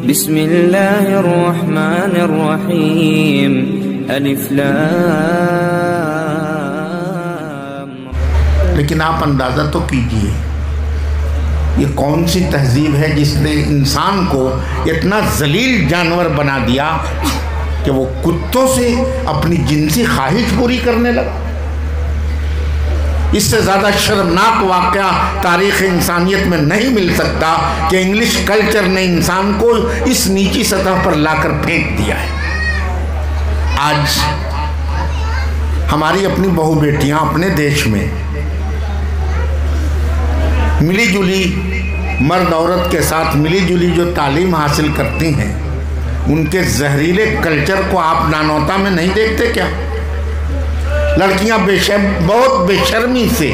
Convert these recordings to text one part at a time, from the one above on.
बिस्मिल्लाहिर्रहमानिर्रहीम अलिफ लाम। लेकिन आप अंदाज़ा तो कीजिए ये कौन सी तहजीब है जिसने इंसान को इतना जलील जानवर बना दिया कि वो कुत्तों से अपनी जिनसी ख्वाहिश पूरी करने लगा। इससे ज़्यादा शर्मनाक वाक़या तारीख़ इंसानियत में नहीं मिल सकता कि इंग्लिश कल्चर ने इंसान को इस नीची सतह पर लाकर फेंक दिया है। आज हमारी अपनी बहू बेटियां अपने देश में मिली जुली मर्द औरत के साथ मिली जुली जो तालीम हासिल करती हैं, उनके जहरीले कल्चर को आप नानौता में नहीं देखते क्या? लड़कियां बहुत बेशर्मी से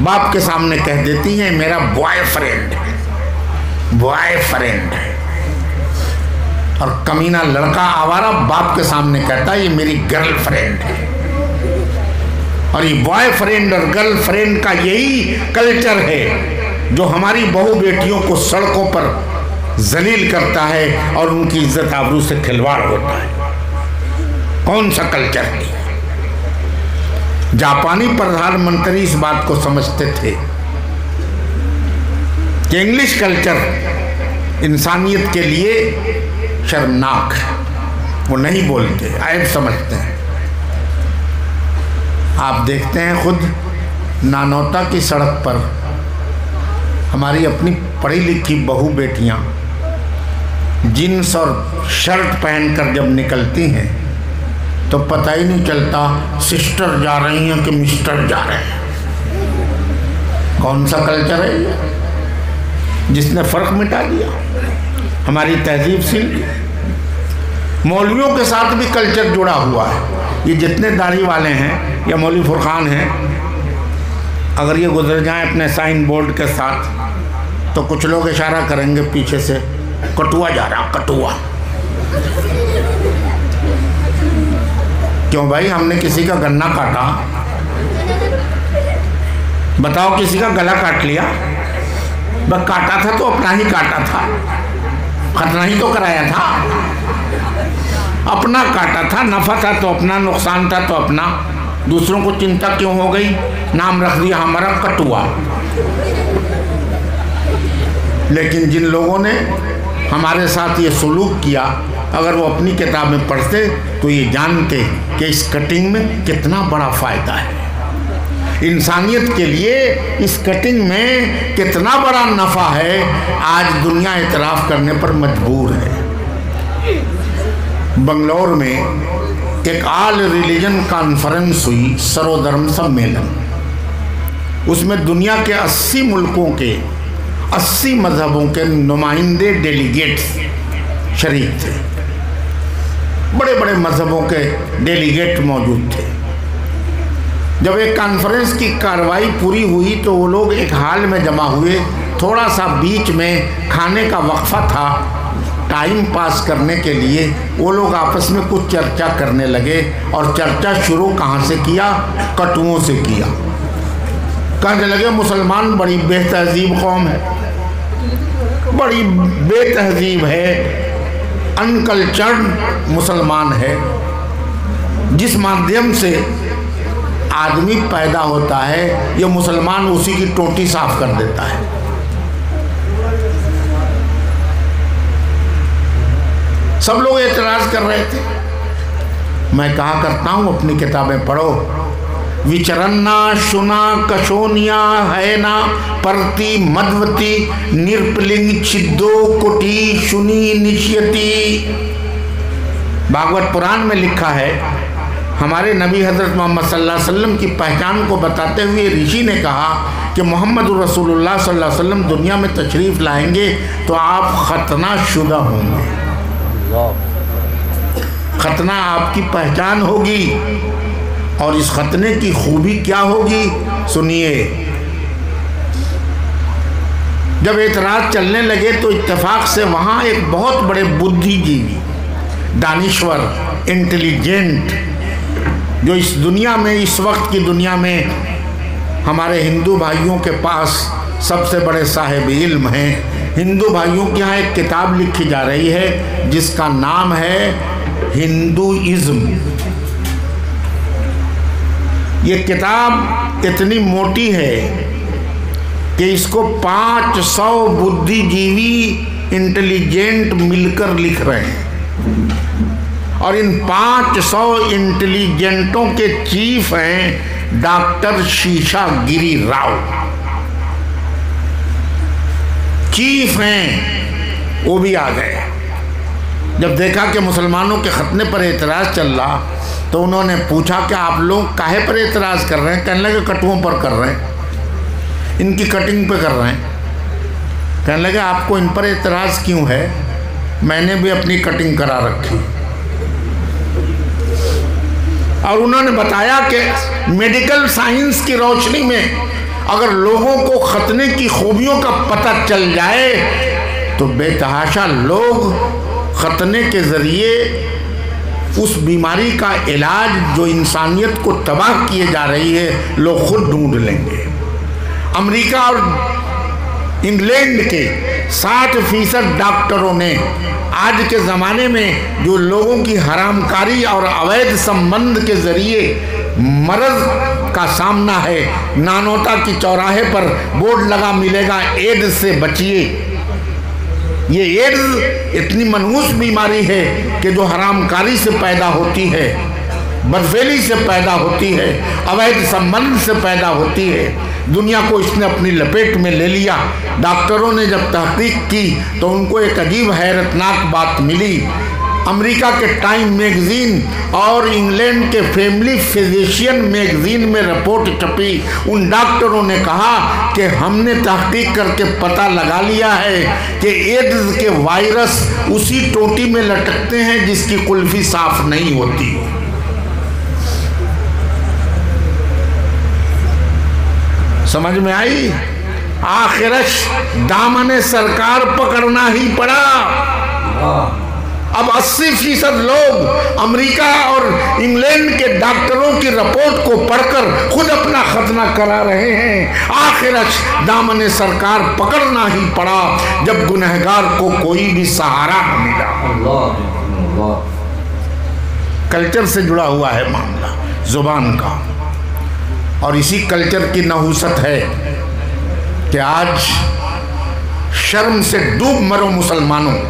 बाप के सामने कह देती हैं मेरा बॉयफ्रेंड है, और कमीना लड़का आवारा बाप के सामने कहता है ये मेरी गर्लफ्रेंड है। और ये बॉयफ्रेंड और गर्लफ्रेंड का यही कल्चर है जो हमारी बहू बेटियों को सड़कों पर जलील करता है और उनकी इज्जत आबरू से खिलवाड़ होता है। कौन सा कल्चर है? जापानी प्रधानमंत्री इस बात को समझते थे कि इंग्लिश कल्चर इंसानियत के लिए शर्मनाक है, वो नहीं बोलते, ऐब समझते हैं। आप देखते हैं खुद नानौता की सड़क पर हमारी अपनी पढ़ी लिखी बहू बेटियां जीन्स और शर्ट पहनकर जब निकलती हैं तो पता ही नहीं चलता सिस्टर जा रही हैं कि मिस्टर जा रहे हैं। कौन सा कल्चर है ये जिसने फ़र्क मिटा दिया, हमारी तहजीब सील दी। मौलवियों के साथ भी कल्चर जुड़ा हुआ है। ये जितने दाढ़ी वाले हैं या मौलवी फुरकान हैं, अगर ये गुजर जाएं अपने साइन बोर्ड के साथ तो कुछ लोग इशारा करेंगे पीछे से, कटुआ जा रहा, कटुआ। क्यों भाई, हमने किसी का गन्ना काटा? बताओ, किसी का गला काट लिया? बस काटा था तो अपना ही काटा था, खतना ही तो कराया था, अपना काटा था, नफा था तो अपना, नुकसान था तो अपना। दूसरों को चिंता क्यों हो गई? नाम रख दिया हमारा कटुआ। लेकिन जिन लोगों ने हमारे साथ ये सलूक किया, अगर वो अपनी किताबें पढ़ते तो ये जानते कि इस कटिंग में कितना बड़ा फ़ायदा है, इंसानियत के लिए इस कटिंग में कितना बड़ा नफ़ा है। आज दुनिया इतराफ़ करने पर मजबूर है। बंगलौर में एक ऑल रिलीजन कॉन्फ्रेंस हुई, सर्वधर्म सम्मेलन। उसमें दुनिया के 80 मुल्कों के 80 मजहबों के नुमाइंदे डेलीगेट्स शरीक थे। बड़े बड़े मजहबों के डेलीगेट मौजूद थे। जब एक कॉन्फ्रेंस की कार्रवाई पूरी हुई तो वो लोग एक हाल में जमा हुए। थोड़ा सा बीच में खाने का वक्फा था, टाइम पास करने के लिए वो लोग आपस में कुछ चर्चा करने लगे। और चर्चा शुरू कहाँ से किया? कटुओं से किया। कहने लगे मुसलमान बड़ी बेतहजीब कौम है, बड़ी बेतहजीब है, अनकल्चर्ड मुसलमान है। जिस माध्यम से आदमी पैदा होता है ये मुसलमान उसी की टोटी साफ कर देता है। सब लोग एतराज़ कर रहे थे। मैं कहा करता हूँ अपनी किताबें पढ़ो। विचरन्ना शुना कशोनिया है ना परती मधवती निर्पलिंग छिद्दो कुटी शुनी निश्यति। भागवत पुराण में लिखा है, हमारे नबी हज़रत मोहम्मद सल्लल्लाहु अलैहि वसल्लम की पहचान को बताते हुए ऋषि ने कहा कि मोहम्मद रसूलुल्लाह सल्लल्लाहु अलैहि वसल्लम दुनिया में तशरीफ़ लाएंगे तो आप खतना शुदा होंगे। खतना आपकी पहचान होगी। और इस खतने की खूबी क्या होगी सुनिए। जब एतराज़ चलने लगे तो इत्तेफाक से वहाँ एक बहुत बड़े बुद्धिजीवी, दानिश्वर, इंटेलिजेंट, जो इस दुनिया में, इस वक्त की दुनिया में हमारे हिंदू भाइयों के पास सबसे बड़े साहिब इल्म हैं, हिंदू भाइयों के यहाँ एक किताब लिखी जा रही है जिसका नाम है हिंदुइज्म। ये किताब इतनी मोटी है कि इसको 500 बुद्धिजीवी इंटेलिजेंट मिलकर लिख रहे हैं और इन 500 इंटेलिजेंटों के चीफ हैं डॉक्टर शेषागिरी राव। चीफ हैं, वो भी आ गए। जब देखा कि मुसलमानों के खतने पर एतराज़ चल रहा तो उन्होंने पूछा कि आप लोग काहे पर एतराज़ कर रहे हैं? कहने लगे कटुओं पर कर रहे हैं, इनकी कटिंग पे कर रहे हैं। कहने लगे आपको इन पर एतराज़ क्यों है? मैंने भी अपनी कटिंग करा रखी। और उन्होंने बताया कि मेडिकल साइंस की रोशनी में अगर लोगों को खतने की खूबियों का पता चल जाए तो बेतहाशा लोग खतने के ज़रिए उस बीमारी का इलाज जो इंसानियत को तबाह किए जा रही है लोग खुद ढूंढ लेंगे। अमेरिका और इंग्लैंड के 60% डॉक्टरों ने आज के ज़माने में जो लोगों की हरामकारी और अवैध संबंध के ज़रिए मर्ज का सामना है, नानोता की चौराहे पर बोर्ड लगा मिलेगा एड्स से बचिए। ये एड्स इतनी मनहूस बीमारी है कि जो हरामकारी से पैदा होती है, बदफेली से पैदा होती है, अवैध संबंध से पैदा होती है। दुनिया को इसने अपनी लपेट में ले लिया। डॉक्टरों ने जब तहकीक की तो उनको एक अजीब हैरतनाक बात मिली। अमेरिका के टाइम मैगजीन और इंग्लैंड के फैमिली फिजिशियन मैगजीन में रिपोर्ट छपी। उन डॉक्टरों ने कहा कि हमने तहकीक करके पता लगा लिया है कि एड्स के वायरस उसी टोटी में लटकते हैं जिसकी कुल्फी साफ नहीं होती। समझ में आई? आखिरश दामने सरकार पकड़ना ही पड़ा। अब 80% लोग अमेरिका और इंग्लैंड के डॉक्टरों की रिपोर्ट को पढ़कर खुद अपना खतना करा रहे हैं। आखिरश दामने सरकार पकड़ना ही पड़ा जब गुनहगार को कोई भी सहारा न मिला। कल्चर से जुड़ा हुआ है मामला, जुबान का, और इसी कल्चर की नहुसत है कि आज शर्म से डूब मरो मुसलमानों।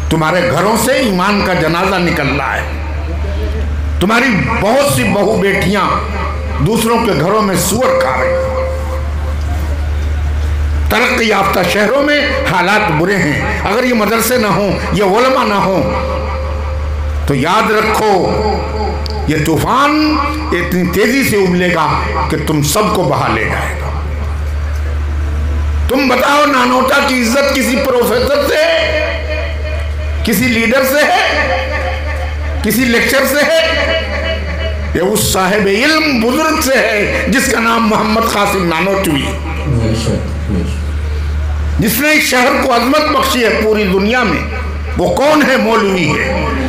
तुम्हारे घरों से ईमान का जनाजा निकल रहा है। तुम्हारी बहुत सी बहू बेटियां दूसरों के घरों में सुअर खा रही। तरक्की याफ्ता शहरों में हालात बुरे हैं। अगर ये मदरसे ना हो, ये उलमा ना हो तो याद रखो ये तूफान इतनी तेजी से उबलेगा कि तुम सबको बहा ले जाएगा। तुम बताओ नानोटा की इज्जत किसी प्रोफेसर से है, किसी लीडर से है, किसी लेक्चर से है? ये उस साहिब इल्म बुजुर्ग से है जिसका नाम मोहम्मद कासिम नानोतवी, जिसने इस शहर को अजमत बख्शी है पूरी दुनिया में। वो कौन है? मौलवी है।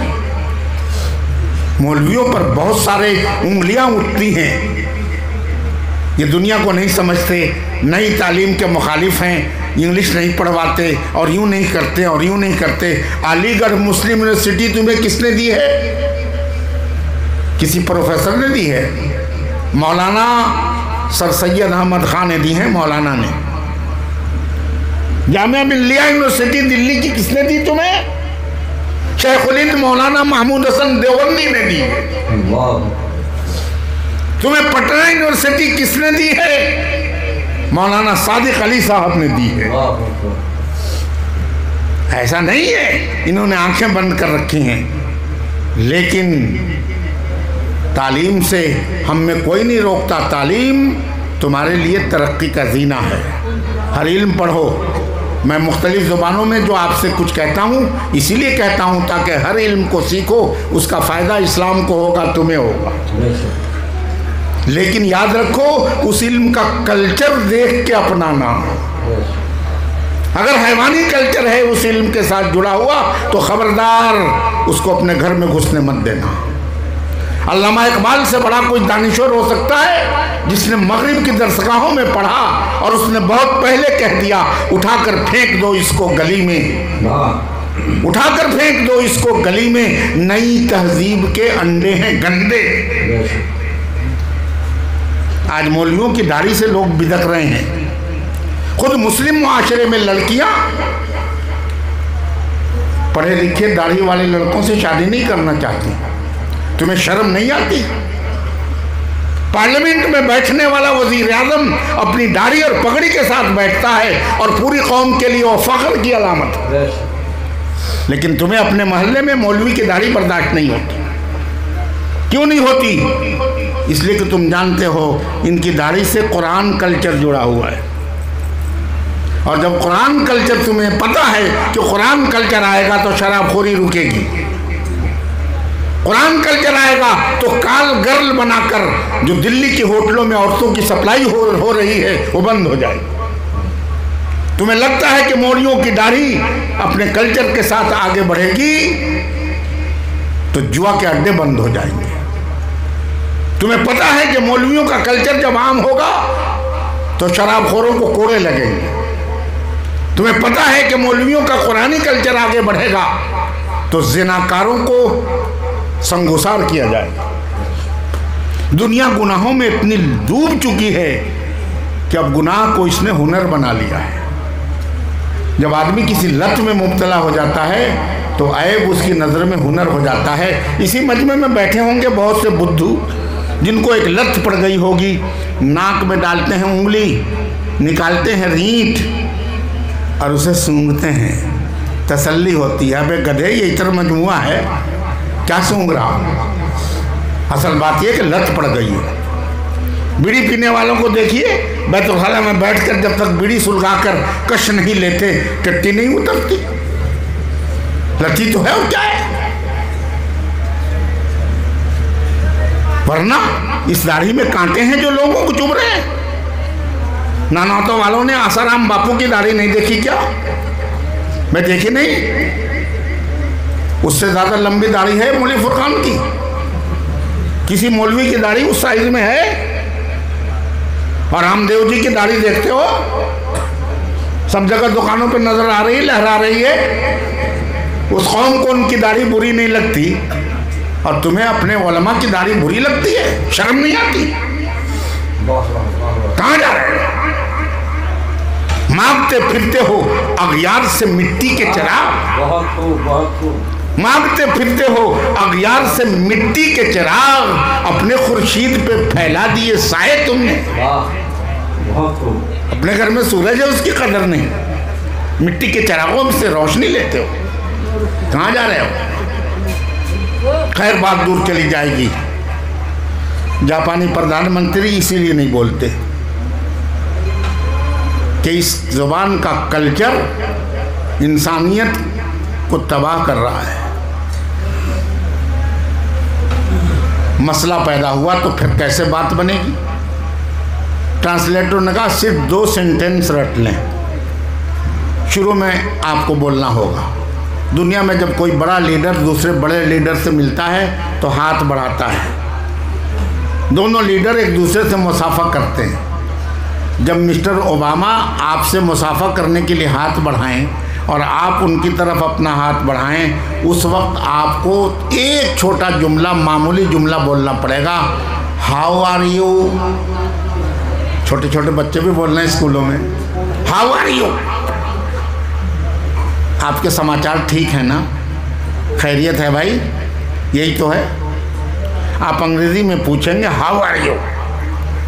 मौलवियों पर बहुत सारे उंगलियां उठती हैं। ये दुनिया को नहीं समझते, नई तालीम के मुखालिफ हैं, इंग्लिश नहीं पढ़वाते और यूँ नहीं करते और यूँ नहीं करते। अलीगढ़ मुस्लिम यूनिवर्सिटी तुम्हें किसने दी है? किसी प्रोफेसर ने दी है? मौलाना सर सैयद अहमद खान ने दी है। मौलाना ने जामिया मिल्लिया यूनिवर्सिटी दिल्ली की किसने दी तुम्हें? शेखुल हिंद मौलाना महमूद हसन देवबंदी ने दी है। तुम्हें पटना यूनिवर्सिटी किसने दी है? मौलाना सादिक अली साहब ने दी है। ऐसा नहीं है इन्होंने आंखें बंद कर रखी हैं, लेकिन तालीम से हम में कोई नहीं रोकता। तालीम तुम्हारे लिए तरक्की का जीना है। हर इल्म पढ़ो। मैं मुख्तलिफ ज़ुबानों में जो आपसे कुछ कहता हूँ इसीलिए कहता हूँ ताकि हर इल्म को सीखो, उसका फ़ायदा इस्लाम को होगा, तुम्हें होगा। लेकिन याद रखो उस इल्म का कल्चर देख के अपनाना। अगर हैवानी कल्चर है उस इल्म के साथ जुड़ा हुआ तो खबरदार उसको अपने घर में घुसने मत देना। अल्लामा इकबाल से बड़ा कोई दानिश्वर हो सकता है जिसने मगरिब की दरसगाहों में पढ़ा और उसने बहुत पहले कह दिया उठाकर फेंक दो इसको गली में, उठाकर फेंक दो इसको गली में, नई तहजीब के अंडे हैं गंदे। आज मौलवियों की दाढ़ी से लोग बिदक रहे हैं। खुद मुस्लिम मुआशरे में लड़कियां पढ़े लिखे दाढ़ी वाले लड़कों से शादी नहीं करना चाहती। तुम्हें शर्म नहीं आती? पार्लियामेंट में बैठने वाला वजीर आजम अपनी दाढ़ी और पगड़ी के साथ बैठता है और पूरी कौम के लिए वो फख्र की अलामत है, लेकिन तुम्हें अपने मोहल्ले में मौलवी की दाढ़ी बर्दाश्त नहीं होती। क्यों नहीं होती? इसलिए कि तुम जानते हो इनकी दाढ़ी से कुरान कल्चर जुड़ा हुआ है, और जब कुरान कल्चर तुम्हें पता है कि कुरान कल्चर आएगा तो शराबखोरी रुकेगी, कुरान कल्चर आएगा तो काल गर्ल बनाकर जो दिल्ली के होटलों में औरतों की सप्लाई हो रही है वो बंद हो जाएगी। तुम्हें लगता है कि मौलवियों की दाढ़ी अपने कल्चर के साथ आगे बढ़ेगी तो जुआ के अड्डे बंद हो जाएंगे। तुम्हें पता है कि मौलवियों का कल्चर जब आम होगा तो शराबखोरों को कोड़े लगेंगे। तुम्हें पता है कि मौलवियों का कुरानी कल्चर आगे बढ़ेगा तो जिनाकारों को संगोसार किया जाएगा। दुनिया गुनाहों में इतनी डूब चुकी है कि अब गुनाह को इसने हुनर बना लिया है। जब आदमी किसी लत में मुब्तला हो जाता है तो ऐब उसकी नज़र में हुनर हो जाता है। इसी मजमे में बैठे होंगे बहुत से बुद्धू जिनको एक लत पड़ गई होगी, नाक में डालते हैं उंगली, निकालते हैं रींठ और उसे सूंघते हैं, तसल्ली होती है। अबे गधे, ये इतना मजमुआ है, क्या सूंघ रहा? असल बात यह कि लत पड़ गई है। बीड़ी पीने वालों को देखिए, बैतुलखाला में बैठकर जब तक बीड़ी सुलगाकर कश नहीं लेते टट्टी नहीं उतरती। लती तो है और क्या है, वरना इस दाढ़ी में कांटे हैं जो लोगों को चुभ रहे हैं। नानातों वालों ने आसाराम बापू की दाढ़ी नहीं देखी क्या? मैं देखी नहीं। उससे ज्यादा लंबी दाढ़ी है मौलवी फुरकान की। किसी मौलवी की दाढ़ी उस साइज में है? और रामदेव जी की दाढ़ी देखते हो, सब जगह दुकानों पर नजर आ रही है, लहरा रही है। उस कौम को उनकी दाढ़ी बुरी नहीं लगती और तुम्हें अपने उलमा की दाढ़ी बुरी लगती है? शर्म नहीं आती? कहां जा रहे हो? मांगते फिरते हो अगियार से मिट्टी के चिराग, बहुत खूब। मांगते फिरते हो अगियार से मिट्टी के चिराग, अपने खुर्शीद पे फैला दिए साए तुमने। बहुत खूब। अपने घर में सूरज है उसकी कदर नहीं, मिट्टी के चिरागों से रोशनी लेते हो। कहाँ जा रहे हो? खैर, बात दूर चली जाएगी। जापानी प्रधानमंत्री इसीलिए नहीं बोलते कि इस जुबान का कल्चर इंसानियत को तबाह कर रहा है। मसला पैदा हुआ तो फिर कैसे बात बनेगी? ट्रांसलेटर ने कहा सिर्फ 2 सेंटेंस रट लें। शुरू में आपको बोलना होगा। दुनिया में जब कोई बड़ा लीडर दूसरे बड़े लीडर से मिलता है तो हाथ बढ़ाता है। दोनों लीडर एक दूसरे से मुसाफा करते हैं। जब मिस्टर ओबामा आपसे मुसाफा करने के लिए हाथ बढ़ाएं और आप उनकी तरफ अपना हाथ बढ़ाएं, उस वक्त आपको एक छोटा जुमला, मामूली जुमला बोलना पड़ेगा। How are you? छोटे छोटे बच्चे भी बोल रहे हैं स्कूलों में, हाउ आर यू? आपके समाचार ठीक है ना? खैरियत है भाई? यही तो है। आप अंग्रेजी में पूछेंगे हाउ आर यू,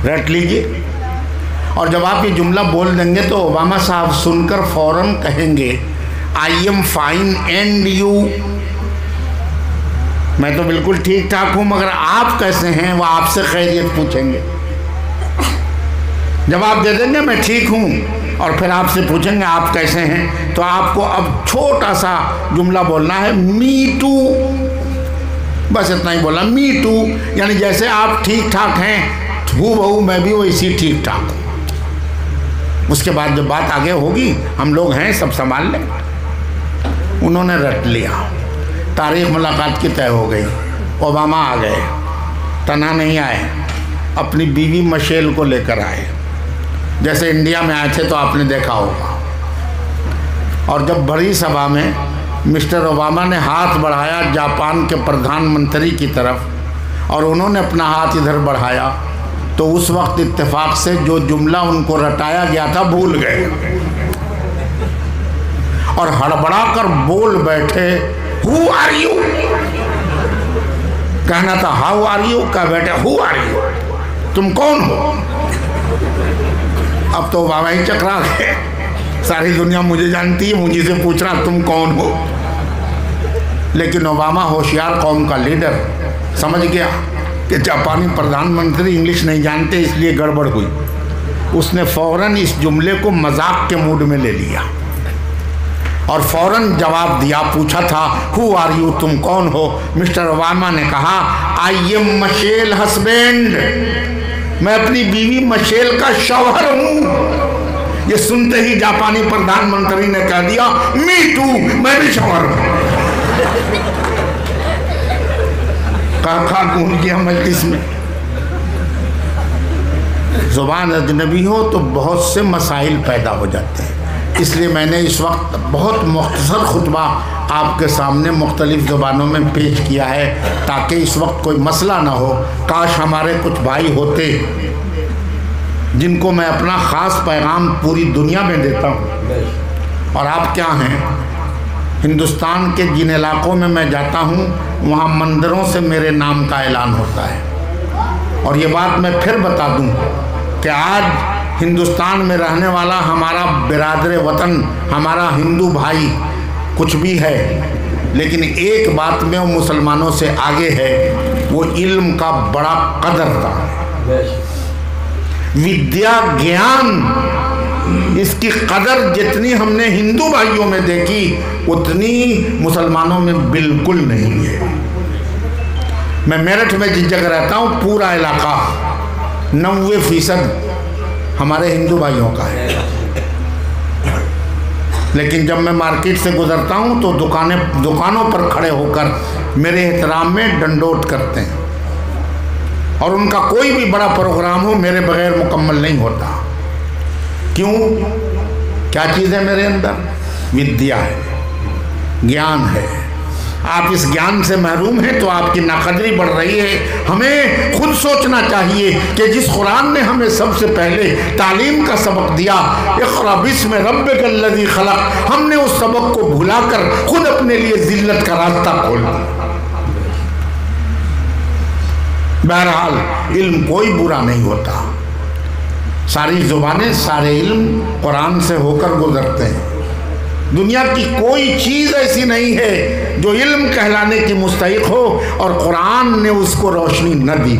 रट लीजिए। और जब आप ये जुमला बोल देंगे तो ओबामा साहब सुनकर फौरन कहेंगे I am fine and you? मैं तो बिल्कुल ठीक ठाक हूँ, मगर आप कैसे हैं? वो आपसे खैरियत पूछेंगे। जवाब दे देंगे मैं ठीक हूँ और फिर आपसे पूछेंगे आप कैसे हैं, तो आपको अब छोटा सा जुमला बोलना है, मी टू। बस इतना ही बोला, मी टू, यानी जैसे आप ठीक ठाक हैं हूबहू मैं भी वैसी ठीक ठाक हूँ। उसके बाद जब बात आगे होगी, हम लोग हैं, सब संभाल लें। उन्होंने रट लिया, तारीख मुलाकात की तय हो गई, ओबामा आ गए। तना नहीं आए, अपनी बीवी मिशेल को लेकर आए। जैसे इंडिया में आए थे तो आपने देखा होगा। और जब बड़ी सभा में मिस्टर ओबामा ने हाथ बढ़ाया जापान के प्रधानमंत्री की तरफ और उन्होंने अपना हाथ इधर बढ़ाया, तो उस वक्त इत्तेफाक से जो जुमला उनको रटाया गया था भूल गए और हड़बड़ा कर बोल बैठे, हु आर यू। कहना था हाउ आर यू, कह बैठे हु आर यू, तुम कौन हो। अब तो ओबामा ही चकरा गए, सारी दुनिया मुझे जानती है, मुझे से पूछ रहा तुम कौन हो। लेकिन ओबामा होशियार कौम का लीडर समझ गया कि जापानी प्रधानमंत्री इंग्लिश नहीं जानते, इसलिए गड़बड़ हुई। उसने फौरन इस जुमले को मजाक के मूड में ले लिया और फौरन जवाब दिया। पूछा था हु आर यू, तुम कौन हो। मिस्टर ओबामा ने कहा आई एम मिशेल हस्बैंड, मैं अपनी बीवी मिशेल का शौहर हूं। ये सुनते ही जापानी प्रधानमंत्री ने कह दिया मी टू, मैं भी शौहर हूं। काका गूंज गया मजलिस में। जुबान अजनबी हो तो बहुत से मसाइल पैदा हो जाते हैं, इसलिए मैंने इस वक्त बहुत मुख्तसर खुतबा आपके सामने मुख्तलिफ ज़ुबानों में पेश किया है ताकि इस वक्त कोई मसला ना हो। काश हमारे कुछ भाई होते जिनको मैं अपना ख़ास पैगाम पूरी दुनिया में देता हूँ। और आप क्या हैं, हिंदुस्तान के जिन इलाकों में मैं जाता हूँ वहाँ मंदिरों से मेरे नाम का ऐलान होता है। और ये बात मैं फिर बता दूँ कि आज हिंदुस्तान में रहने वाला हमारा बिरादर वतन, हमारा हिंदू भाई कुछ भी है, लेकिन एक बात में वो मुसलमानों से आगे है, वो इल्म का बड़ा कदरदान है। विद्या ज्ञान, इसकी कदर जितनी हमने हिंदू भाइयों में देखी उतनी मुसलमानों में बिल्कुल नहीं है। मैं मेरठ में जिस जगह रहता हूँ पूरा इलाका 90% हमारे हिंदू भाइयों का है, लेकिन जब मैं मार्केट से गुजरता हूँ तो दुकानों पर खड़े होकर मेरे एहतराम में डंडोत करते हैं और उनका कोई भी बड़ा प्रोग्राम हो मेरे बगैर मुकम्मल नहीं होता। क्यों? क्या चीज़ है मेरे अंदर? विद्या है, ज्ञान है। आप इस ज्ञान से महरूम हैं तो आपकी नाकदरी बढ़ रही है। हमें खुद सोचना चाहिए कि जिस कुरान ने हमें सबसे पहले तालीम का सबक दिया, इक़रा बिस्मि रब्बिकल्लज़ी खलक़, हमने उस सबक को भुलाकर खुद अपने लिए जिल्लत का रास्ता खोल दिया। बहरहाल इल्म कोई बुरा नहीं होता, सारी ज़ुबानें सारे इल्म कुरान से होकर गुजरते हैं। दुनिया की कोई चीज़ ऐसी नहीं है जो इल्म कहलाने की मुस्तहिक हो और कुरान ने उसको रोशनी न दी।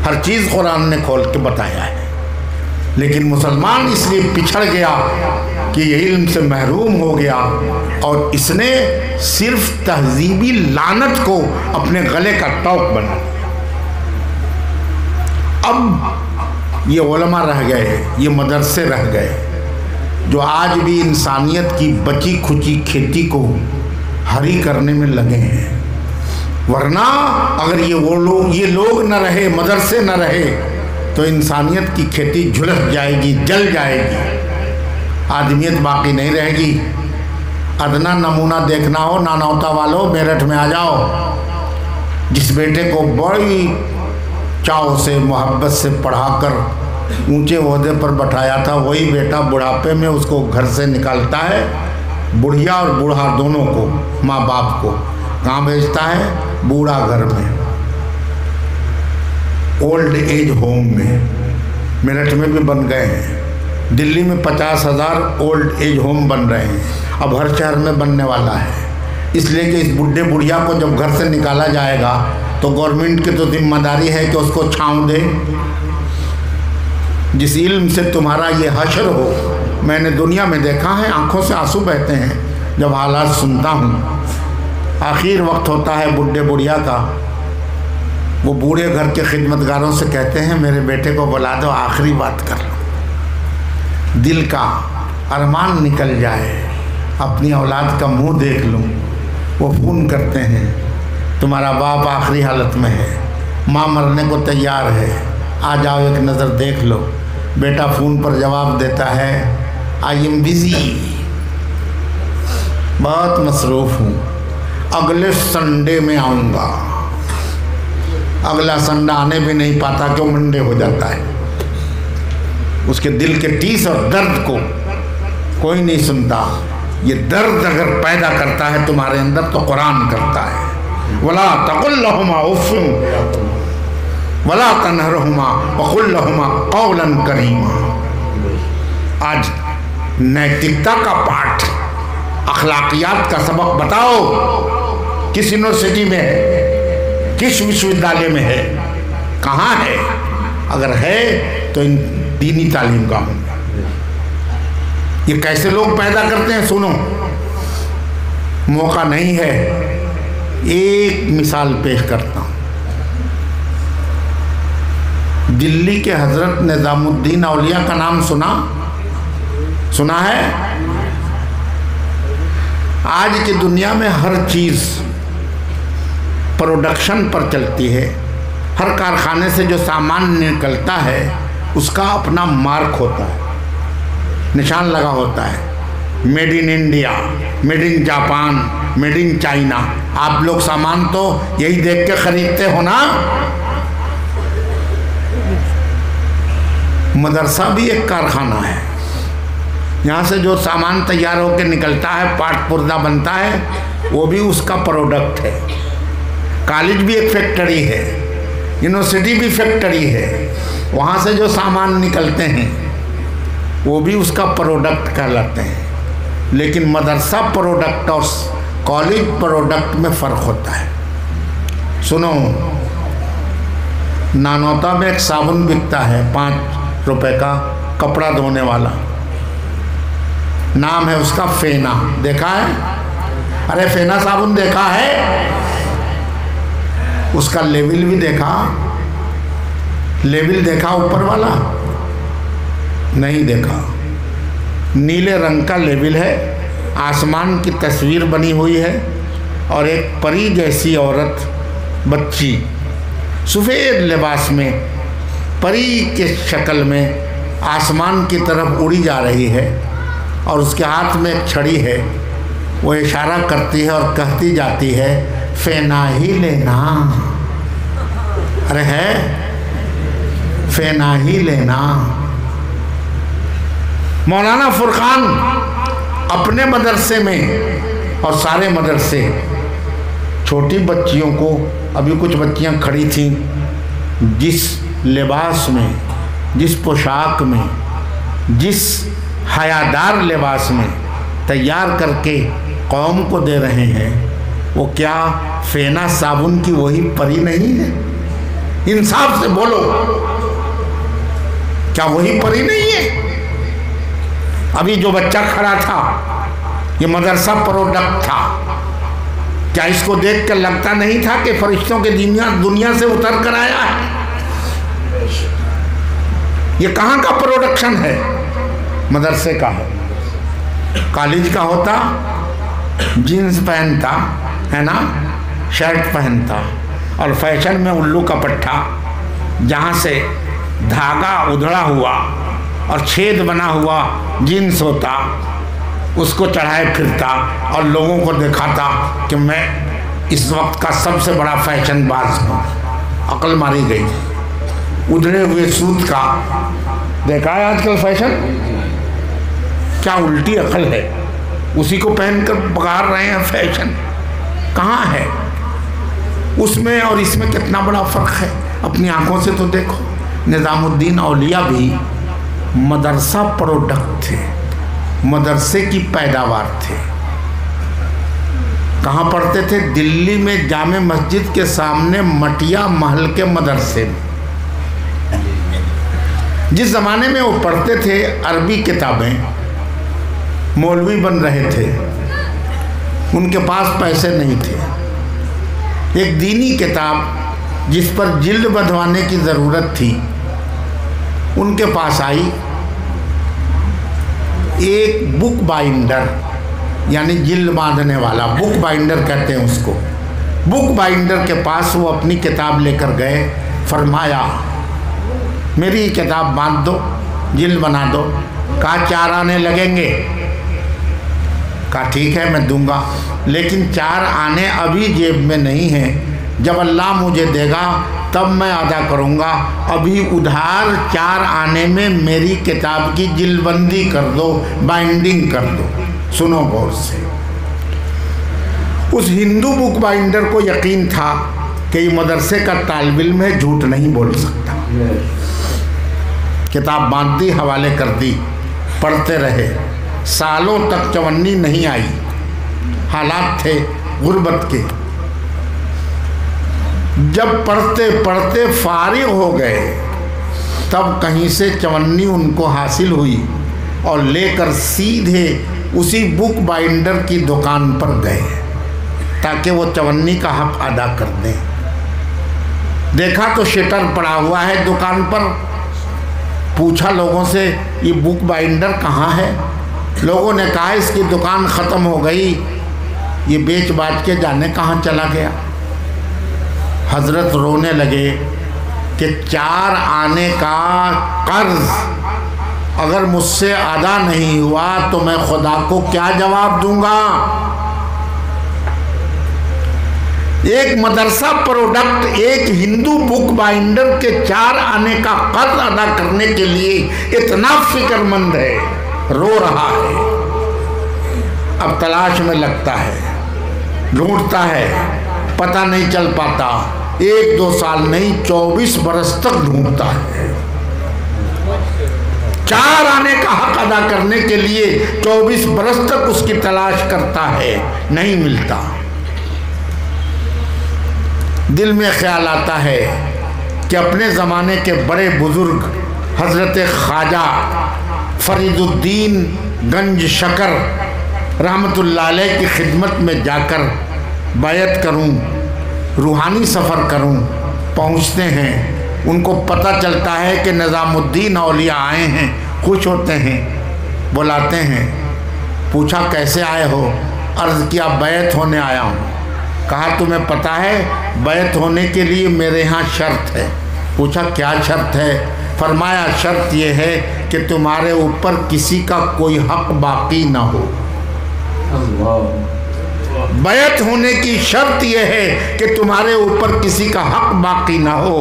हर चीज़ कुरान ने खोल के बताया है, लेकिन मुसलमान इसलिए पिछड़ गया कि ये इल्म से महरूम हो गया और इसने सिर्फ तहजीबी लानत को अपने गले का टॉक बना। अब ये उलमा रह गए, ये मदरसे रह गए जो आज भी इंसानियत की बची खुची खेती को हरी करने में लगे हैं। वरना अगर ये लोग न रहे, मदरसे न रहे, तो इंसानियत की खेती झुलस जाएगी, जल जाएगी, आदमियत बाकी नहीं रहेगी। अदना नमूना देखना हो नानौता वालों, मेरठ में आ जाओ। जिस बेटे को बड़ी चाव से मोहब्बत से पढ़ाकर ऊंचे ओहदे पर बैठाया था, वही बेटा बुढ़ापे में उसको घर से निकालता है, बुढ़िया और बूढ़ा दोनों को, माँ बाप को कहाँ भेजता है? बूढ़ा घर में, ओल्ड एज होम में। मेरठ में भी बन गए हैं, दिल्ली में 50,000 ओल्ड एज होम बन रहे हैं, अब हर शहर में बनने वाला है। इसलिए कि इस बुढ़े बुढ़िया को जब घर से निकाला जाएगा तो गवर्नमेंट की तो जिम्मेदारी है कि उसको छांव दे। जिस इल्म से तुम्हारा ये हशर हो, मैंने दुनिया में देखा है, आंखों से आंसू बहते हैं जब हालात सुनता हूँ। आखिर वक्त होता है बुढ़े बुढ़िया का, वो बूढ़े घर के खिदमतगारों से कहते हैं मेरे बेटे को बुला दो, आखिरी बात कर लो, दिल का अरमान निकल जाए, अपनी औलाद का मुंह देख लूँ। वो फ़ोन करते हैं तुम्हारा बाप आखिरी हालत में है, माँ मरने को तैयार है, आ जाओ एक नज़र देख लो। बेटा फ़ोन पर जवाब देता है, आई एम बिज़ी, बहुत मसरूफ़ हूँ, अगले संडे में आऊँगा। अगला संडे आने भी नहीं पाता, क्यों मंडे हो जाता है। उसके दिल के टीस और दर्द को कोई नहीं सुनता। ये दर्द अगर पैदा करता है तुम्हारे अंदर तो कुरान करता है, वला तकुल लहुमा उफ़्फ़िन वला तनहरहुमा वक़ुल लहुमा क़ौलन करीमा। आज नैतिकता का पाठ, अखलाकियात का सबक बताओ, किस यूनिवर्सिटी में है, किस विश्वविद्यालय में है, कहाँ है? अगर है तो इन दीनी तालीम का होगा। ये कैसे लोग पैदा करते हैं सुनो, मौका नहीं है, एक मिसाल पेश करता हूँ। दिल्ली के हजरत निज़ामुद्दीन औलिया का नाम सुना है? आज की दुनिया में हर चीज़ प्रोडक्शन पर चलती है। हर कारखाने से जो सामान निकलता है उसका अपना मार्क होता है, निशान लगा होता है, made in India, made in Japan, made in China. आप लोग सामान तो यही देख के खरीदते हो ना। मदरसा भी एक कारखाना है, यहाँ से जो सामान तैयार होकर निकलता है, पाट पुर्जा बनता है, वो भी उसका प्रोडक्ट है। कॉलेज भी एक फैक्ट्री है, यूनिवर्सिटी भी फैक्ट्री है, वहाँ से जो सामान निकलते हैं वो भी उसका प्रोडक्ट कहलाते हैं। लेकिन मदरसा प्रोडक्ट और कॉलेज प्रोडक्ट में फ़र्क होता है। सुनो, नानौता में एक साबुन बिकता है 5 रुपए का, कपड़ा धोने वाला, नाम है उसका फेना। देखा है? अरे फेना साबुन देखा है? उसका लेबल भी देखा? लेबल देखा ऊपर वाला? नहीं देखा। नीले रंग का लेबल है, आसमान की तस्वीर बनी हुई है और एक परी जैसी औरत, बच्ची सफ़ेद लिबास में परी के शक्ल में आसमान की तरफ उड़ी जा रही है और उसके हाथ में एक छड़ी है। वो इशारा करती है और कहती जाती है, फेना ही लेना। अरे है, फेना ही लेना। मौलाना फुरकान अपने मदरसे में और सारे मदरसे छोटी बच्चियों को, अभी कुछ बच्चियां खड़ी थीं, जिस लिबास में, जिस पोशाक में, जिस हयादार लिबास में तैयार करके कौम को दे रहे हैं, वो क्या फेना साबुन की वही परी नहीं है? इंसाफ से बोलो, क्या वही परी नहीं है? अभी जो बच्चा खड़ा था, ये मदरसा प्रोडक्ट था। क्या इसको देख कर लगता नहीं था कि फरिश्तों के दुनिया से उतर कर आया है? ये कहाँ का प्रोडक्शन है? मदरसे का है। कॉलेज का होता जीन्स पहनता है ना, शर्ट पहनता, और फैशन में उल्लू का पट्टा, जहाँ से धागा उधड़ा हुआ और छेद बना हुआ जीन्स होता, उसको चढ़ाए फिरता और लोगों को दिखाता कि मैं इस वक्त का सबसे बड़ा फैशनबाज हूँ। अकल मारी गई। उधड़े हुए सूट का देखा है आजकल फैशन? क्या उल्टी अकल है, उसी को पहनकर पकार रहे हैं फैशन। कहाँ है? उसमें और इसमें कितना बड़ा फ़र्क है, अपनी आंखों से तो देखो। निज़ामुद्दीन औलिया भी मदरसा प्रोडक्ट थे, मदरसे की पैदावार थे। कहाँ पढ़ते थे? दिल्ली में जामे मस्जिद के सामने मटिया महल के मदरसे में। जिस ज़माने में वो पढ़ते थे अरबी किताबें, मौलवी बन रहे थे, उनके पास पैसे नहीं थे। एक दीनी किताब जिस पर जिल्द बंधवाने की ज़रूरत थी उनके पास आई। एक बुक बाइंडर, यानी जिल्द बांधने वाला, बुक बाइंडर कहते हैं उसको, बुक बाइंडर के पास वो अपनी किताब लेकर गए। फरमाया मेरी किताब बांध दो, जिल्द बना दो। कहा 4 आने लगेंगे। कहा ठीक है मैं दूंगा, लेकिन 4 आने अभी जेब में नहीं हैं, जब अल्लाह मुझे देगा तब मैं अदा करूंगा। अभी उधार 4 आने में मेरी किताब की जिल्दबंदी कर दो, बाइंडिंग कर दो। सुनो गौर से। उस हिंदू बुक बाइंडर को यकीन था कि ये मदरसे का तालिब इल्म है, झूठ नहीं बोल सकता। किताब बांध दी, हवाले कर दी, पढ़ते रहे। सालों तक चवन्नी नहीं आई। हालात थे गुर्बत के। जब पढ़ते पढ़ते फारिग हो गए तब कहीं से चवन्नी उनको हासिल हुई और लेकर सीधे उसी बुक बाइंडर की दुकान पर गए ताकि वो चवन्नी का हक अदा कर दें। देखा तो शटर पड़ा हुआ है दुकान पर। पूछा लोगों से ये बुक बाइंडर कहाँ है? लोगों ने कहा इसकी दुकान ख़त्म हो गई, ये बेच बाच के जाने कहाँ चला गया। हजरत रोने लगे कि 4 आने का कर्ज अगर मुझसे अदा नहीं हुआ तो मैं खुदा को क्या जवाब दूंगा। एक मदरसा प्रोडक्ट, एक हिंदू बुक बाइंडर के 4 आने का कर्ज अदा करने के लिए इतना फिक्रमंद है, रो रहा है। अब तलाश में लगता है, ढूंढता है, पता नहीं चल पाता। 1-2 साल नहीं 24 बरस तक ढूंढता है। 4 आने का हक अदा करने के लिए 24 बरस तक उसकी तलाश करता है, नहीं मिलता। दिल में ख्याल आता है कि अपने ज़माने के बड़े बुजुर्ग हज़रत ख्वाजा फरीदुद्दीन गंज शकर रहमतुल्लाह अलैह की खिदमत में जाकर बैत करूं, रूहानी सफ़र करूं। पहुंचते हैं, उनको पता चलता है कि निज़ामुद्दीन औलिया आए हैं। खुश होते हैं, बुलाते हैं। पूछा कैसे आए हो? अर्ज़ किया बैत होने आया हूँ। कहा तुम्हें पता है बैत होने के लिए मेरे यहाँ शर्त है। पूछा क्या शर्त है? फरमाया शर्त यह है कि तुम्हारे ऊपर किसी का कोई हक बाकी ना हो। बैत होने की शर्त यह है कि तुम्हारे ऊपर किसी का हक बाकी ना हो।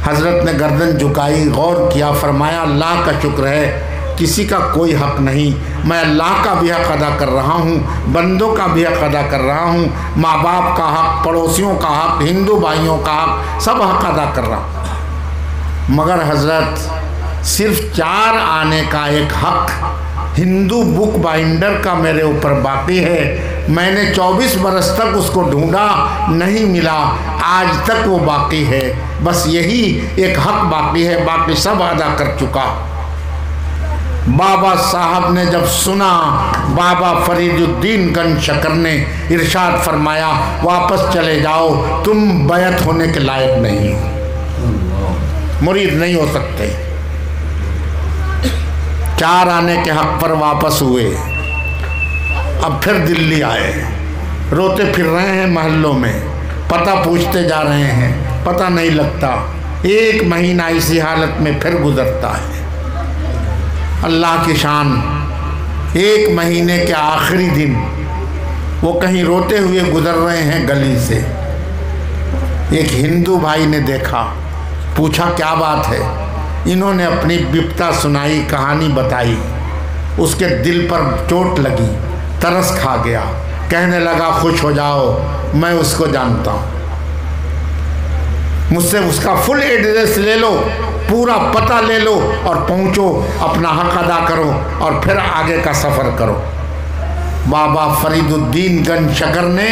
हजरत ने गर्दन झुकाई, गौर किया, फरमाया अल्लाह का शुक्र है किसी का कोई हक नहीं। मैं अल्लाह का भी हक अदा कर रहा हूँ, बंदों का भी हक अदा कर रहा हूँ, माँ बाप का हक, पड़ोसियों का हक, हिंदू भाइयों का हक, सब हक अदा कर रहा हूँ। मगर हजरत सिर्फ 4 आने का एक हक हिंदू बुक बाइंडर का मेरे ऊपर बाकी है। मैंने 24 बरस तक उसको ढूंढा, नहीं मिला, आज तक वो बाकी है। बस यही एक हक बाकी है, बाकी सब अदा कर चुका। बाबा साहब ने जब सुना, बाबा फरीदुद्दीन गंज शकर ने इरशाद फरमाया वापस चले जाओ, तुम बैत होने के लायक नहीं, मुरीद नहीं हो सकते। 4 आने के हक पर वापस हुए। अब फिर दिल्ली आए, रोते फिर रहे हैं महल्लों में, पता पूछते जा रहे हैं, पता नहीं लगता। 1 महीना इसी हालत में फिर गुजरता है। अल्लाह की शान, 1 महीने के आखिरी दिन वो कहीं रोते हुए गुजर रहे हैं गली से। एक हिंदू भाई ने देखा, पूछा क्या बात है? इन्होंने अपनी विपता सुनाई, कहानी बताई। उसके दिल पर चोट लगी, तरस खा गया। कहने लगा खुश हो जाओ, मैं उसको जानता हूँ, मुझसे उसका फुल एड्रेस ले लो, पूरा पता ले लो और पहुँचो, अपना हक अदा करो और फिर आगे का सफ़र करो। बाबा फरीदुद्दीन गंज शकर ने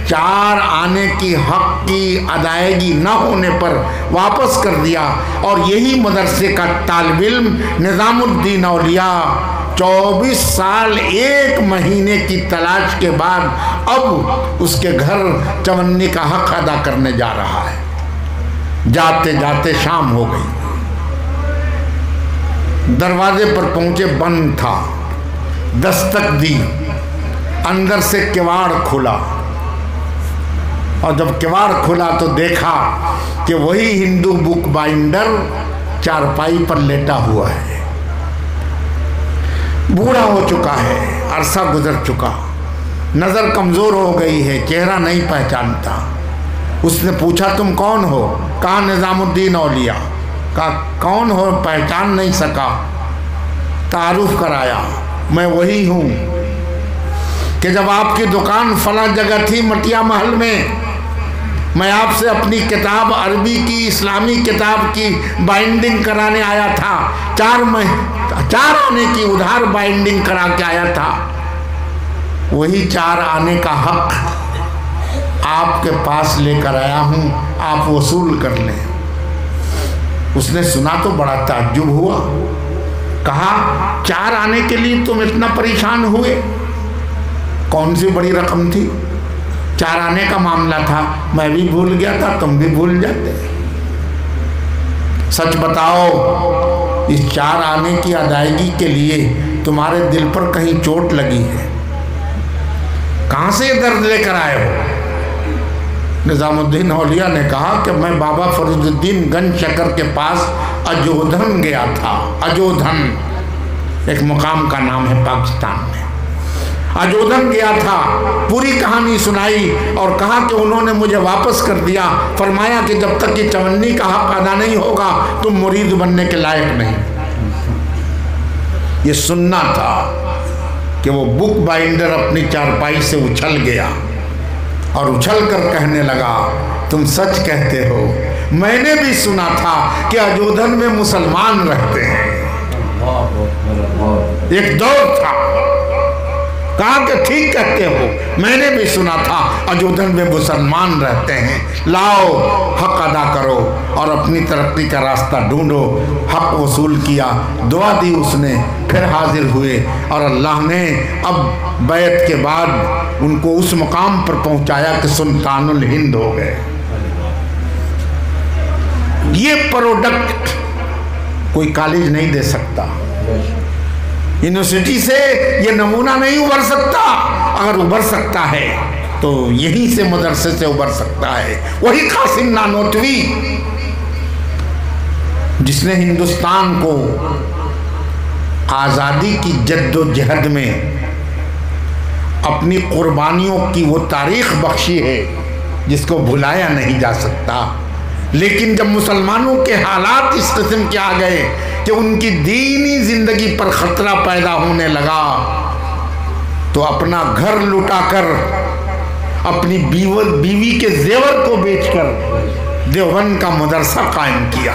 4 आने की हक की अदायगी न होने पर वापस कर दिया और यही मदरसे का तालिब इल्म निज़ामुद्दीन औलिया 24 साल 1 महीने की तलाश के बाद अब उसके घर चवन्नी का हक अदा करने जा रहा है। जाते जाते शाम हो गई, दरवाजे पर पहुंचे, बंद था। दस्तक दी, अंदर से किवाड़ खुला। और जब किवाड़ खुला तो देखा कि वही हिंदू बुक बाइंडर चारपाई पर लेटा हुआ है। बूढ़ा हो चुका है, अरसा गुजर चुका, नज़र कमज़ोर हो गई है, चेहरा नहीं पहचानता। उसने पूछा तुम कौन हो? कहा निज़ामुद्दीन औलिया। कहा कौन हो? पहचान नहीं सका। तारुफ कराया, मैं वही हूँ कि जब आपकी दुकान फला जगह थी मटिया महल में, मैं आपसे अपनी किताब अरबी की, इस्लामी किताब की बाइंडिंग कराने आया था। 4 आने की उधार बाइंडिंग करा के आया था। वही 4 आने का हक आपके पास लेकर आया हूँ, आप वसूल कर लें। उसने सुना तो बड़ा ताज्जुब हुआ। कहा 4 आने के लिए तुम इतना परेशान हुए? कौन सी बड़ी रकम थी? 4 आने का मामला था, मैं भी भूल गया था, तुम भी भूल जाते। सच बताओ, इस 4 आने की अदायगी के लिए तुम्हारे दिल पर कहीं चोट लगी है? कहाँ से ये दर्द लेकर आए हो? निज़ामुद्दीन औलिया ने कहा कि मैं बाबा फरीदुद्दीन गंज शकर के पास अजोधन गया था। अजोधन एक मुकाम का नाम है पाकिस्तान में। अजोधन गया था, पूरी कहानी सुनाई और कहा कि उन्होंने मुझे वापस कर दिया। फरमाया कि जब तक कि चवन्नी का हक अदा नहीं होगा तुम मुरीद बनने के लायक नहीं। ये सुनना था कि वो बुक बाइंडर अपनी चारपाई से उछल गया और उछल कर कहने लगा तुम सच कहते हो, मैंने भी सुना था कि अजोधन में मुसलमान रहते हैं। एक दौर था। कहा कि ठीक कहते हो, मैंने भी सुना था अजोधन में मुसलमान रहते हैं। लाओ हक अदा करो और अपनी तरक्की का रास्ता ढूंढो। हक वसूल किया, दुआ दी उसने, फिर हाजिर हुए और अल्लाह ने अब बैत के बाद उनको उस मुकाम पर पहुंचाया कि सुल्तानुल हिंद हो गए। ये प्रोडक्ट कोई कॉलेज नहीं दे सकता, यूनिवर्सिटी से ये नमूना नहीं उभर सकता। अगर उभर सकता है तो यहीं से, मदरसे से उभर सकता है। वही कासिम नानोतवी जिसने हिंदुस्तान को आज़ादी की जद्दोजहद में अपनी कुर्बानियों की वो तारीख बख्शी है जिसको भुलाया नहीं जा सकता। लेकिन जब मुसलमानों के हालात इस किस्म के आ गए कि उनकी दीनी जिंदगी पर खतरा पैदा होने लगा तो अपना घर लुटाकर, अपनी बीवी के जेवर को बेचकर देवबंद का मदरसा कायम किया।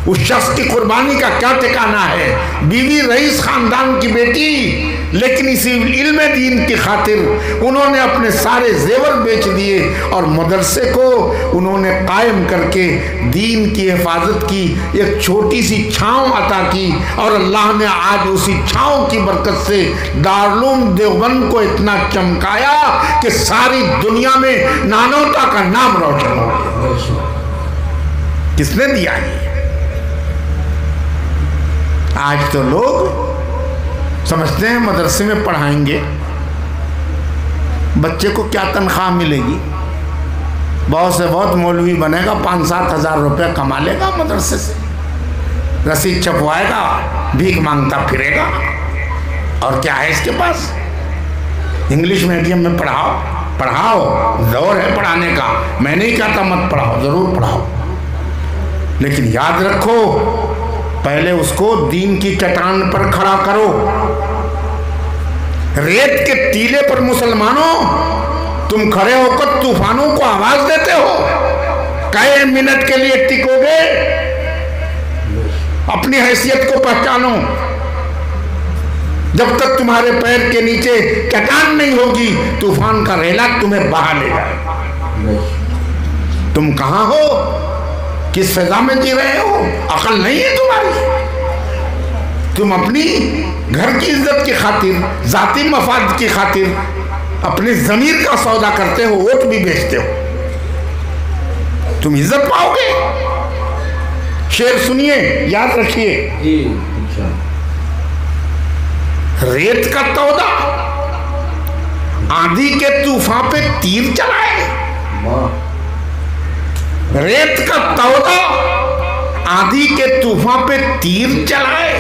उस शख्स की कुर्बानी का क्या ठिकाना है? बीवी रईस खानदान की बेटी, लेकिन इसी इल्म दीन की खातिर उन्होंने अपने सारे जेवर बेच दिए और मदरसे को उन्होंने कायम करके दीन की हिफाजत की, एक छोटी सी छांव अता की। और अल्लाह ने आज उसी छांव की बरकत से दारुल देवबंद को इतना चमकाया कि सारी दुनिया में नानोता का नाम रोशन हो गया। किसने दिया ये? आज तो लोग समझते हैं मदरसे में पढ़ाएंगे, बच्चे को क्या तनख्वाह मिलेगी। बहुत से बहुत मौलवी बनेगा, 5-7 हज़ार रुपये कमा लेगा मदरसे से, रसीद छपवाएगा, भीख मांगता फिरेगा। और क्या है इसके पास? इंग्लिश मीडियम में पढ़ाओ, जोर है पढ़ाने का। मैं नहीं कहता मत पढ़ाओ, ज़रूर पढ़ाओ, लेकिन याद रखो पहले उसको दीन की चट्टान पर खड़ा करो। रेत के टीले पर मुसलमानों तुम खड़े होकर तूफानों को आवाज देते हो। कई मिनट के लिए टिकोगे? अपनी हैसियत को पहचानो। जब तक तुम्हारे पैर के नीचे चट्टान नहीं होगी तूफान का रेला तुम्हें बहा ले जाएगा। तुम कहां हो? किस फिजा में जी रहे हो? अकल नहीं है तुम्हारी। तुम अपनी घर की इज्जत की खातिर, जाती मफाद की खातिर अपने जमीर का सौदा करते हो, वोट भी बेचते हो। तुम इज्जत पाओगे? शेर सुनिए, याद रखिए। रेत का तौदा आंधी के तूफान पे तीर चलाए, रेत का तौदा आंधी के तूफान पे तीर चलाए,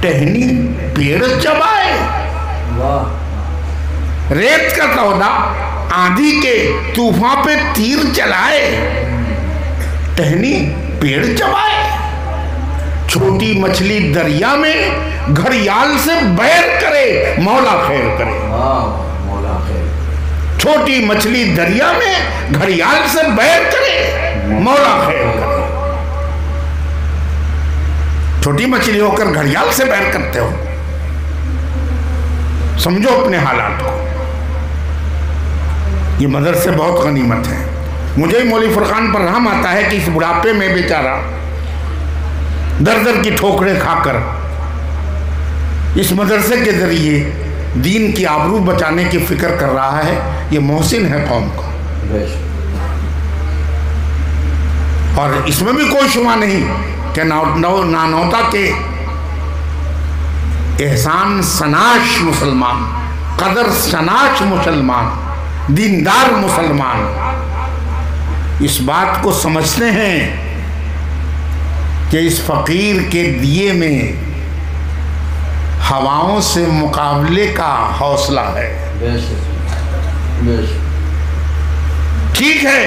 टहनी पेड़ चबाए। रेत का तौदा आंधी के तूफान पे तीर चलाए, टहनी पेड़ चबाए। छोटी मछली दरिया में घड़ियाल से बैर करे, मौला खैर करे। मौला खैर। छोटी मछली दरिया में घड़ियाल से बैर करे, मौला खैर करे। छोटी मछली होकर घड़ियाल से बैर करते हो, समझो अपने हालात को। ये मदरसे बहुत गनीमत है। मुझे ही मौलवी फुरकान पर रहम आता है कि इस बुढ़ापे में बेचारा दर दर की ठोकरें खाकर इस मदरसे के जरिए दीन की आबरू बचाने की फिक्र कर रहा है। ये मोहसिन है कौम का, और इसमें भी कोई शुमा नहीं कि नानौता के एहसान सनाश मुसलमान, कदर सनाश मुसलमान, दीनदार मुसलमान इस बात को समझते हैं कि इस फकीर के दिए में हवाओं से मुकाबले का हौसला है। ठीक है,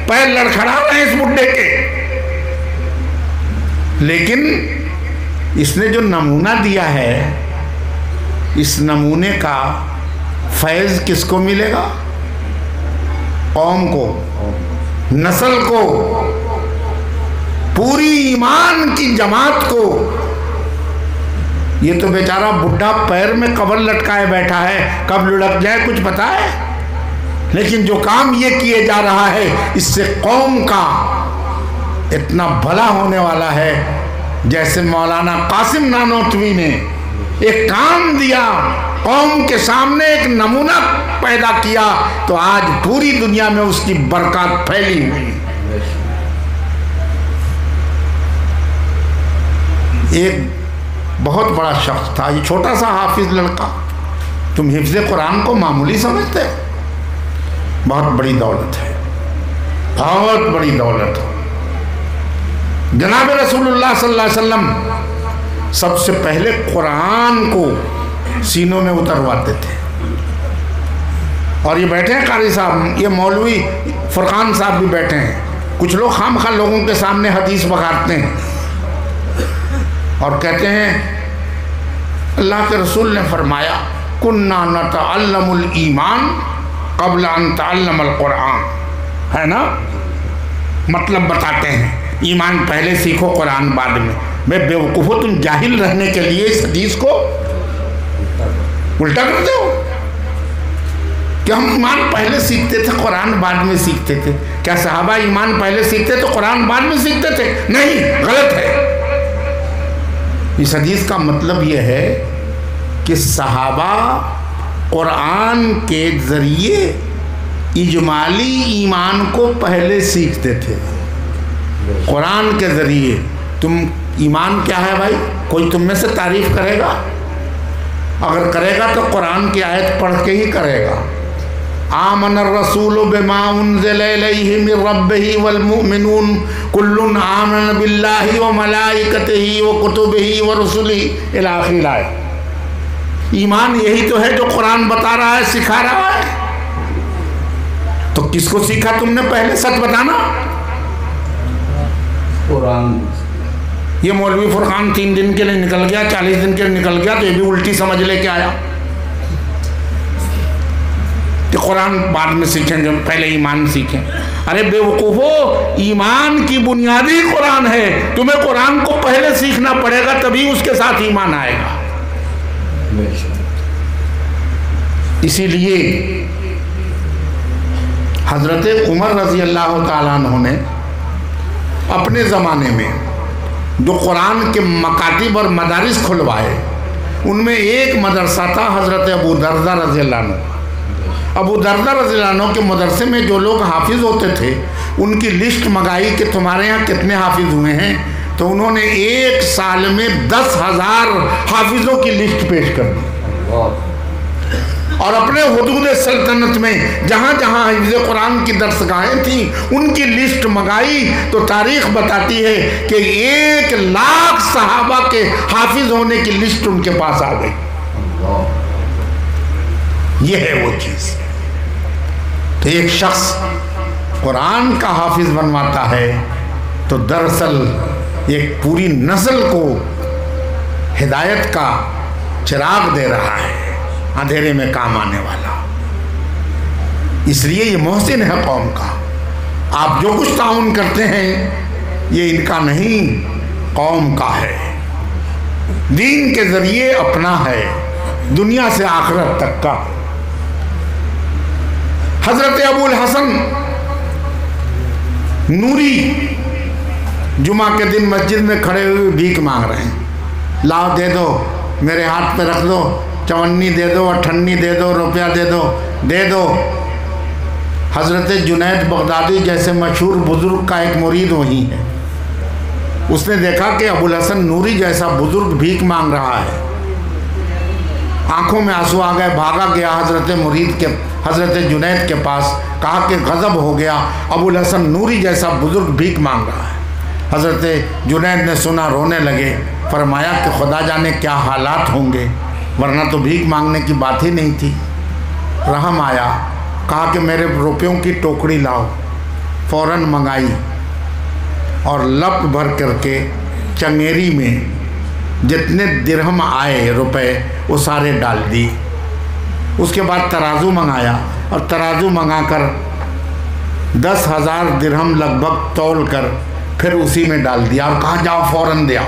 पैर लड़खड़ा रहे हैं इस बुड्ढे के, लेकिन इसने जो नमूना दिया है, इस नमूने का फैज़ किसको मिलेगा? कौम को, नस्ल को, पूरी ईमान की जमात को। ये तो बेचारा बुढ़ा पैर में कबर लटकाए बैठा है, कब लुढ़क जाए कुछ पता है। लेकिन जो काम ये किए जा रहा है, इससे कौम का इतना भला होने वाला है। जैसे मौलाना कासिम नानोतवी ने एक काम दिया, कौम के सामने एक नमूना पैदा किया, तो आज पूरी दुनिया में उसकी बरकत फैली हुई। एक बहुत बड़ा शख्स था, ये छोटा सा हाफिज लड़का। तुम हिफ्ज़ कुरान को मामूली समझते हो? बहुत बड़ी दौलत है, बहुत बड़ी दौलत है। जनाब रसूलुल्लाह सल्लल्लाहु अलैहि वसल्लम सबसे पहले कुरान को सीनों में उतरवाते थे। और ये बैठे हैं कारी साहब, ये मौलवी फुरकान साहब भी बैठे हैं। कुछ लोग खामखा लोगों के सामने हदीस बगाड़ते हैं और कहते हैं अल्लाह के रसूल ने फरमाया कुन्ना नतअल्लमुल ईमान क़ब्ल अन नतअल्लमल कुरान, है ना। मतलब बताते हैं ईमान पहले सीखो, कुरान बाद में। मैं बेवकूफ़ो, तुम जाहिल रहने के लिए इस हदीस को उल्टा करते हो कि हम ईमान पहले सीखते थे, कुरान बाद में सीखते थे। क्या सहाबा ईमान पहले सीखते तो कुरान बाद में सीखते थे? नहीं, गलत है। इस हदीस का मतलब यह है कि सहाबा कुरान के ज़रिए इजमाली ईमान को पहले सीखते थे। कुरान के ज़रिए तुम ईमान क्या है भाई, कोई तुम में से तारीफ़ करेगा? अगर करेगा तो कुरान की आयत पढ़ के ही करेगा। आमनर रसूलु बिमा उन्ज़िला इलैहि मिर रब्बिही वल मुमिनून कुल्लुन आमन बिल्लाहि व मलाइकतिही व कुतुबिही व रुसुलिही इला आखिर आयत। ईमान यही तो है जो कुरान बता रहा है, सिखा रहा है। तो किसको सीखा तुमने पहले, सच बताना। कुरान। ये मौलवी फुरकान 3 दिन के लिए निकल गया, 40 दिन के लिए निकल गया, तो ये भी उल्टी समझ लेके आया कि कुरान बाद में सीखेंगे, पहले ईमान सीखें। अरे बेवकूफ़ो, ईमान की बुनियादी कुरान है। तुम्हें कुरान को पहले सीखना पड़ेगा, तभी उसके साथ ईमान आएगा। इसीलिए हज़रत उमर रज़ी अल्लाह ताला अन्हु ने अपने ज़माने में जो कुरान के मकातिब और मदारिस खुलवाए, उनमें एक मदरसा था हज़रत अबू दर्दा रज़ी अल्लाह अन्हु। अबू दर्दा रज़ी अल्लाह अन्हु के मदरसे में जो लोग हाफिज़ होते थे, उनकी लिस्ट मंगाई कि तुम्हारे यहाँ कितने हाफिज़ हुए हैं। तो उन्होंने एक साल में 10,000 हाफिज़ों की लिस्ट पेश कर दी। और अपने हुदूद सल्तनत में जहाँ जहाँ हिफ्ज़ कुरान की दरसगाहें थी उनकी लिस्ट मंगाई तो तारीख बताती है कि 1 लाख सहाबा के हाफिज होने की लिस्ट उनके पास आ गई। यह है वो चीज़। तो एक शख्स कुरान का हाफिज बनवाता है तो दरअसल एक पूरी नस्ल को हिदायत का चिराग दे रहा है, अंधेरे में काम आने वाला। इसलिए ये मोहसिन है कौम का। आप जो कुछ ताउन करते हैं ये इनका नहीं, कौम का है। दीन के जरिए अपना है, दुनिया से आखिरत तक का। हजरत अबुल हसन नूरी जुमा के दिन मस्जिद में खड़े हुए भीख मांग रहे हैं, लाओ दे दो, मेरे हाथ पे रख दो, चवन्नी दे दो, अठन्नी दे दो, रुपया दे दो, दे दो। हजरत जुनैद बगदादी जैसे मशहूर बुजुर्ग का एक मुरीद वहीं है। उसने देखा कि अबुल हसन नूरी जैसा बुजुर्ग भीख मांग रहा है। आंखों में आंसू आ गए, भागा गया हजरत जुनैद के पास, कहा कि गज़ब हो गया, अबुल हसन नूरी जैसा बुजुर्ग भीख मांग रहा है। हजरत जुनैद ने सुना, रोने लगे। फरमाया कि खुदा जाने क्या हालात होंगे, वरना तो भीख मांगने की बात ही नहीं थी। रहम आया, कहा कि मेरे रुपयों की टोकरी लाओ। फ़ौरन मंगाई और लप भर करके चंगेरी में जितने दिरहम आए रुपए वो सारे डाल दी। उसके बाद तराजू मंगाया और तराजू मंगाकर 10,000 दिरहम लगभग तौल कर फिर उसी में डाल दिया और कहा जाओ फ़ौरन दे आओ।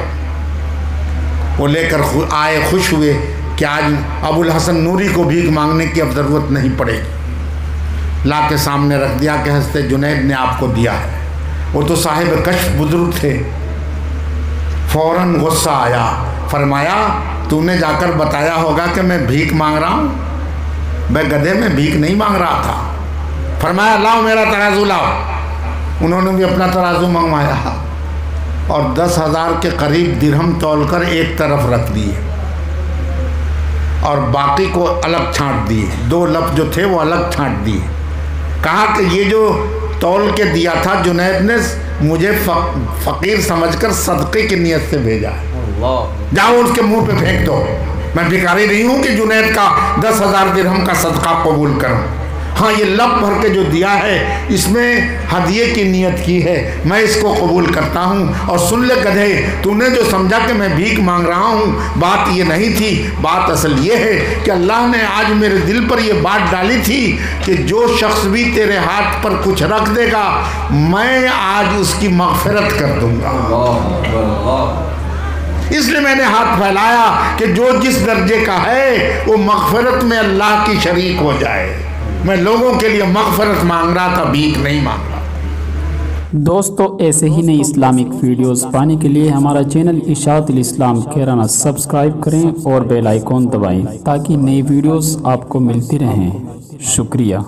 वो लेकर आए, खुश हुए कि आज अबुल हसन नूरी को भीख मांगने की अब ज़रूरत नहीं पड़ेगी। ला के सामने रख दिया कि हज़रत जुनैद ने आपको दिया है। वो तो साहिब कश्फ बुजुर्ग थे। फ़ौरन गुस्सा आया, फरमाया तूने जाकर बताया होगा कि मैं भीख मांग रहा हूँ। मैं गधे में भीख नहीं मांग रहा था। फरमाया लाओ मेरा तराजू लाओ। उन्होंने भी अपना तराजू मंगवाया और 10,000 के करीब दिरहम तौलकर एक तरफ रख दिए और बाकी को अलग छांट दिए। 2 लप जो थे वो अलग छांट दिए। कहा कि ये जो तौल के दिया था जुनैद ने मुझे फ़कीर समझकर सदक़े की नीयत से भेजा है, जाओ उसके मुंह पे फेंक दो। मैं भिखारी नहीं हूँ कि जुनैद का 10,000 दिरहम का सदका कबूल करूँ। हाँ, ये लब भर के जो दिया है इसमें हदिये की नियत की है, मैं इसको कबूल करता हूँ। और सुन ले गधे, तूने जो समझा कि मैं भीख मांग रहा हूँ, बात ये नहीं थी। बात असल ये है कि अल्लाह ने आज मेरे दिल पर ये बात डाली थी कि जो शख्स भी तेरे हाथ पर कुछ रख देगा मैं आज उसकी मग़फ़िरत कर दूँगा। इसलिए मैंने हाथ फैलाया कि जो जिस दर्जे का है वो मग़फ़िरत में अल्लाह की शरीक हो जाए। मैं लोगों के लिए मग़फ़िरत मांग रहा था, भीख नहीं मांग रहा। दोस्तों, ऐसे ही नई इस्लामिक वीडियोस पाने के लिए हमारा चैनल इशाअतुल इस्लाम कैराना सब्सक्राइब करें और बेल आइकॉन दबाएं ताकि नई वीडियोस आपको मिलती रहें। शुक्रिया।